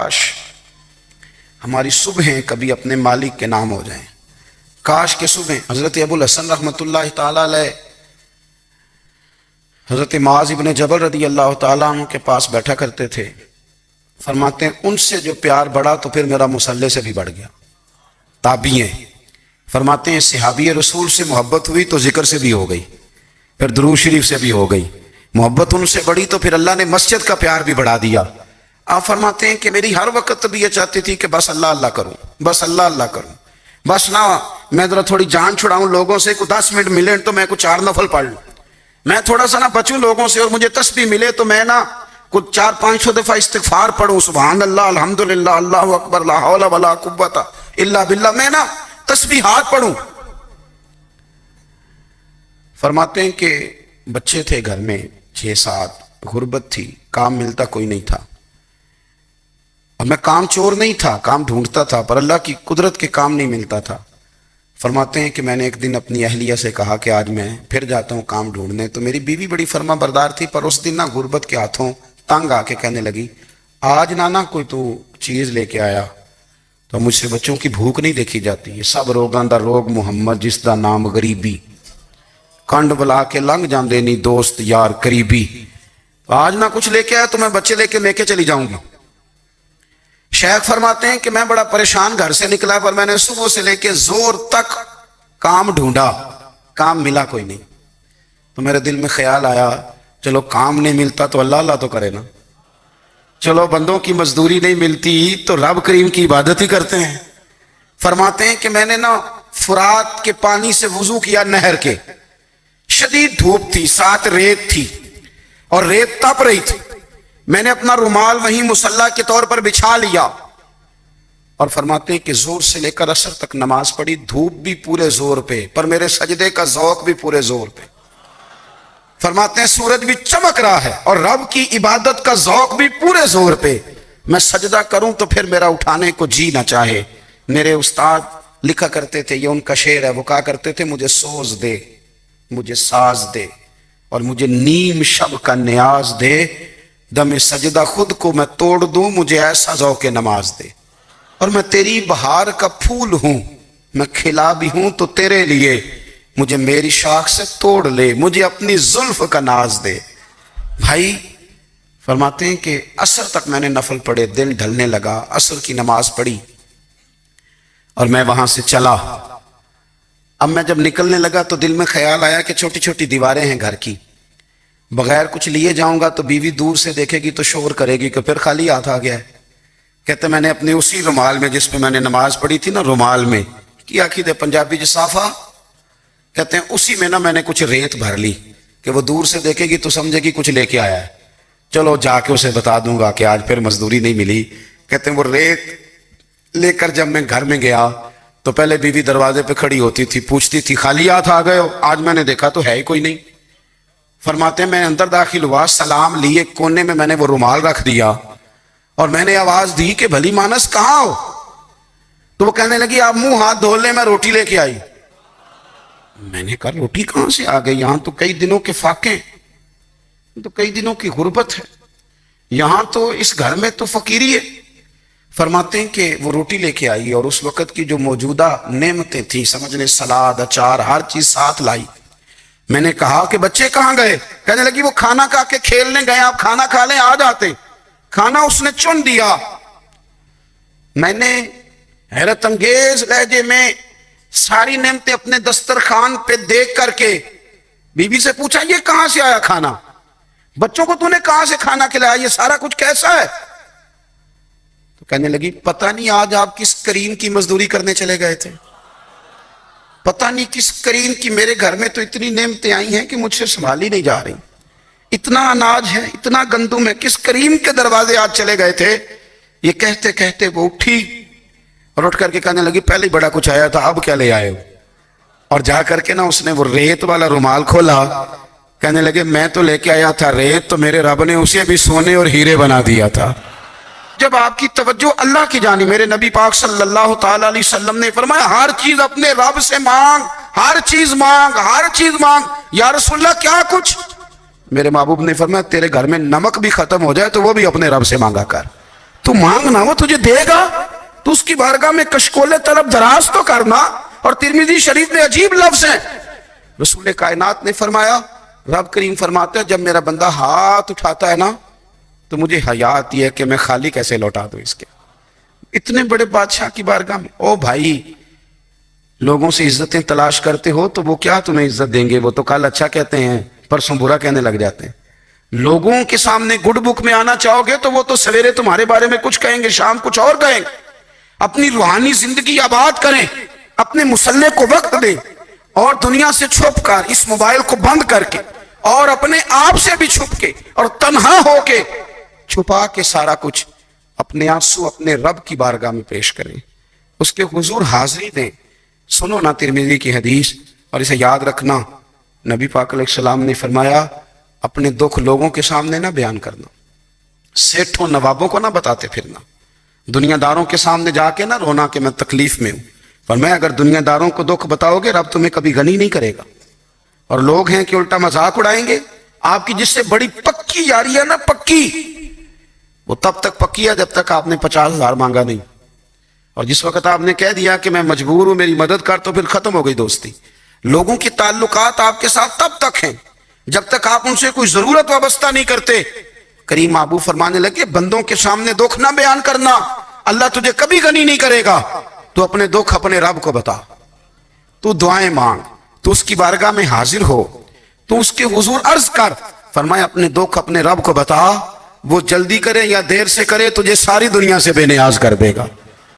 کاش ہماری صبحیں کبھی اپنے مالک کے نام ہو جائیں، کاش کے صبح۔ حضرت ابو الحسن رحمۃ اللہ تعالی علیہ حضرت معاذ ابن جبل رضی اللہ تعالیٰ عنہ کے پاس بیٹھا کرتے تھے، فرماتے ہیں ان سے جو پیار بڑھا تو پھر میرا مصلی سے بھی بڑھ گیا۔ تابعی ہیں، فرماتے ہیں صحابی رسول سے محبت ہوئی تو ذکر سے بھی ہو گئی، پھر درود شریف سے بھی ہو گئی، محبت ان سے بڑھی تو پھر اللہ نے مسجد کا پیار بھی بڑھا دیا۔ آپ فرماتے ہیں کہ میری ہر وقت طبیعت چاہتی تھی کہ بس اللہ اللہ کروں، بس اللہ اللہ کروں، بس نہ میں ذرا تھوڑی جان چھڑاؤں لوگوں سے، کوئی 10 منٹ ملے تو میں کچھ 4 نفل پڑھ لوں، میں تھوڑا سا نہ بچوں لوگوں سے، اور مجھے تسبیح ملے تو میں نہ کچھ 400-500 دفعہ استغفار پڑھوں، سبحان اللہ، الحمدللہ، اللہ اکبر، لا حول ولا قوت الا باللہ، میں نہ تسبیحات پڑھوں۔ فرماتے ہیں کہ بچے تھے گھر میں 6-7، غربت تھی، کام ملتا کوئی نہیں تھا، اور میں کام چور نہیں تھا، کام ڈھونڈتا تھا، پر اللہ کی قدرت کے کام نہیں ملتا تھا۔ فرماتے ہیں کہ میں نے ایک دن اپنی اہلیہ سے کہا کہ آج میں پھر جاتا ہوں کام ڈھونڈنے، تو میری بیوی بڑی فرما بردار تھی، پر اس دن نہ غربت کے ہاتھوں تنگ آ کے کہنے لگی آج نہ کوئی تو چیز لے کے آیا، تو مجھ سے بچوں کی بھوک نہیں دیکھی جاتی، یہ سب روگاں دا روگ محمد جس دا نام غریبی، کنڈ بلا کے لنگ جاندے نہیں دوست یار قریبی، آج نہ کچھ لے کے آیا تو میں بچے لے کے چلی جاؤں گی۔ شیخ فرماتے ہیں کہ میں بڑا پریشان گھر سے نکلا، پر میں نے صبح سے لے کے زور تک کام ڈھونڈا، کام ملا کوئی نہیں، تو میرے دل میں خیال آیا چلو کام نہیں ملتا تو اللہ اللہ تو کرے نا، چلو بندوں کی مزدوری نہیں ملتی تو رب کریم کی عبادت ہی کرتے ہیں۔ فرماتے ہیں کہ میں نے نا فرات کے پانی سے وضو کیا، نہر کے، شدید دھوپ تھی، ساتھ ریت تھی اور ریت تپ رہی تھی، میں نے اپنا رومال وہیں مصلی کے طور پر بچھا لیا، اور فرماتے ہیں کہ زور سے لے کر عصر تک نماز پڑھی، دھوپ بھی پورے زور پہ، پر میرے سجدے کا ذوق بھی پورے زور پہ۔ فرماتے ہیں سورج بھی چمک رہا ہے اور رب کی عبادت کا ذوق بھی پورے زور پہ، میں سجدہ کروں تو پھر میرا اٹھانے کو جی نہ چاہے۔ میرے استاد لکھا کرتے تھے، یہ ان کا شعر ہے، وہ کہا کرتے تھے مجھے سوز دے، مجھے ساز دے، اور مجھے نیم شب کا نیاز دے، دم سجدہ خود کو میں توڑ دوں، مجھے ایسا ذوق نماز دے، اور میں تیری بہار کا پھول ہوں، میں کھلا بھی ہوں تو تیرے لیے، مجھے میری شاخ سے توڑ لے، مجھے اپنی زلف کا ناز دے۔ بھائی فرماتے ہیں کہ عصر تک میں نے نفل پڑھے، دل ڈھلنے لگا، عصر کی نماز پڑھی اور میں وہاں سے چلا۔ اب میں جب نکلنے لگا تو دل میں خیال آیا کہ چھوٹی چھوٹی دیواریں ہیں گھر کی، بغیر کچھ لیے جاؤں گا تو بیوی دور سے دیکھے گی تو شور کرے گی کہ پھر خالی ہاتھ آ گیا ہے۔ کہتے میں نے اپنے اسی رومال میں جس پہ میں نے نماز پڑھی تھی نا، رومال میں کیا کی دے پنجابی جسافہ کہتے ہیں، اسی میں نا میں نے کچھ ریت بھر لی کہ وہ دور سے دیکھے گی تو سمجھے گی کچھ لے کے آیا ہے، چلو جا کے اسے بتا دوں گا کہ آج پھر مزدوری نہیں ملی۔ کہتے ہیں وہ ریت لے کر جب میں گھر میں گیا تو پہلے بیوی دروازے پہ کھڑی ہوتی تھی، پوچھتی تھی خالی ہاتھ آ گئے ہو؟ آج میں نے دیکھا تو ہے ہی کوئی نہیں۔ فرماتے ہیں میں اندر داخل ہوا، سلام لیے، کونے میں نے وہ رومال رکھ دیا اور میں نے آواز دی کہ بھلی مانس کہاں ہو؟ تو وہ کہنے لگی آپ منہ ہاتھ دھو لیں، میں روٹی لے کے آئی۔ میں نے کہا روٹی کہاں سے آ گئی؟ یہاں تو کئی دنوں کے فاقے، تو کئی دنوں کی غربت ہے، یہاں تو اس گھر میں تو فقیری ہے۔ فرماتے ہیں کہ وہ روٹی لے کے آئی اور اس وقت کی جو موجودہ نعمتیں تھیں، سمجھ لیں سلاد، اچار، ہر چیز ساتھ لائی۔ میں نے کہا کہ بچے کہاں گئے؟ کہنے لگی وہ کھانا کھا کے کھیلنے گئے، آپ کھانا کھا لیں آ جاتے۔ کھانا اس نے چن دیا۔ میں نے حیرت انگیز لہجے میں ساری نعمتیں اپنے دسترخوان پہ دیکھ کر کے بیوی سے پوچھا یہ کہاں سے آیا کھانا؟ بچوں کو تو نے کہاں سے کھانا کھلایا؟ یہ سارا کچھ کیسا ہے؟ تو کہنے لگی پتہ نہیں آج آپ کس کریم کی مزدوری کرنے چلے گئے تھے، پتہ نہیں کس کریم کی، میرے گھر میں تو اتنی نعمتیں آئی ہیں کہ مجھ سے سنبھالی نہیں جا رہی، اتنا اناج ہے، اتنا گندم ہے، کس کریم کے دروازے آج چلے گئے تھے؟ یہ کہتے کہتے وہ اٹھی اور اٹھ کر کے کہنے لگی پہلے بڑا کچھ آیا تھا، اب کیا لے آئے ہو؟ اور جا کر کے نا اس نے وہ ریت والا رومال کھولا، کہنے لگے میں تو لے کے آیا تھا ریت، تو میرے رب نے اسے بھی سونے اور ہیرے بنا دیا تھا۔ جب آپ کی توجہ اللہ کی جانب، میرے نبی پاک صلی اللہ تعالی علیہ وسلم نے فرمایا ہر چیز اپنے رب سے مانگ، ہر چیز مانگ، ہر چیز مانگ۔ یا رسول اللہ کیا کچھ؟ میرے محبوب نے فرمایا تیرے گھر میں نمک بھی ختم ہو جائے تو وہ بھی اپنے رب سے مانگا کر، تو مانگنا وہ تجھے دے گا، تو اس کی بارگاہ میں کشکول طلب دراز تو کرنا۔ اور ترمذی شریف میں عجیب لفظ ہیں، رسول کائنات نے فرمایا، رب کریم فرماتا ہے جب میرا بندہ ہاتھ اٹھاتا ہے نا تو مجھے حیا آتی ہے کہ میں خالی کیسے لوٹا دوں اس کے۔ اتنے بڑے بادشاہ کی بارگاہ میں، او بھائی لوگوں سے عزتیں تلاش کرتے ہو تو وہ کیا تمہیں عزت دیں گے؟ وہ تو کل اچھا کہتے ہیں پرسوں برا کہنے لگ جاتے ہیں۔ لوگوں کے سامنے گڈ بک میں آنا چاہو گے تو وہ تو سویرے تمہارے بارے میں کچھ کہیں گے، شام کچھ اور کہیں گے۔ اپنی روحانی زندگی آباد کریں، اپنے مسلح کو وقت دیں، اور دنیا سے چھپ کر اس موبائل کو بند کر کے اور اپنے آپ سے بھی چھپ کے اور تنہا ہو کے چھپا کے سارا کچھ اپنے آنسو اپنے رب کی بارگاہ میں پیش کریں، اس کے حضور حاضری دیں۔ سنو نا ترمذی کی حدیث، اور اسے یاد رکھنا، نبی پاک علیہ السلام نے فرمایا اپنے دکھ لوگوں کے سامنے نہ بیان کرنا، سیٹھوں نوابوں کو نہ بتاتے پھرنا، دنیا داروں کے سامنے جا کے نہ رونا کہ میں تکلیف میں ہوں۔ فرمایا اگر دنیا داروں کو دکھ بتاؤ گے رب تمہیں کبھی غنی نہیں کرے گا۔ اور لوگ ہیں کہ الٹا مذاق اڑائیں گے۔ آپ کی جس سے بڑی پکی یاری ہے نا، پکی، وہ تب تک پکی ہے جب تک آپ نے 50,000 مانگا نہیں، اور جس وقت آپ نے کہہ دیا کہ میں مجبور ہوں میری مدد کر، تو پھر ختم ہو گئی دوستی۔ لوگوں کے تعلقات آپ کے ساتھ تب تک ہیں جب تک آپ ان سے کوئی ضرورت وابستہ نہیں کرتے۔ کریم محبوب فرمانے لگے بندوں کے سامنے دکھ نہ بیان کرنا، اللہ تجھے کبھی غنی نہیں کرے گا۔ تو اپنے دکھ اپنے رب کو بتا، تو دعائیں مانگ، تو اس کی بارگاہ میں حاضر ہو، تو اس کے حضور عرض کر۔ فرمایا اپنے دکھ اپنے رب کو بتا، وہ جلدی کرے یا دیر سے کرے تجھے ساری دنیا سے بے نیاز کر دے گا۔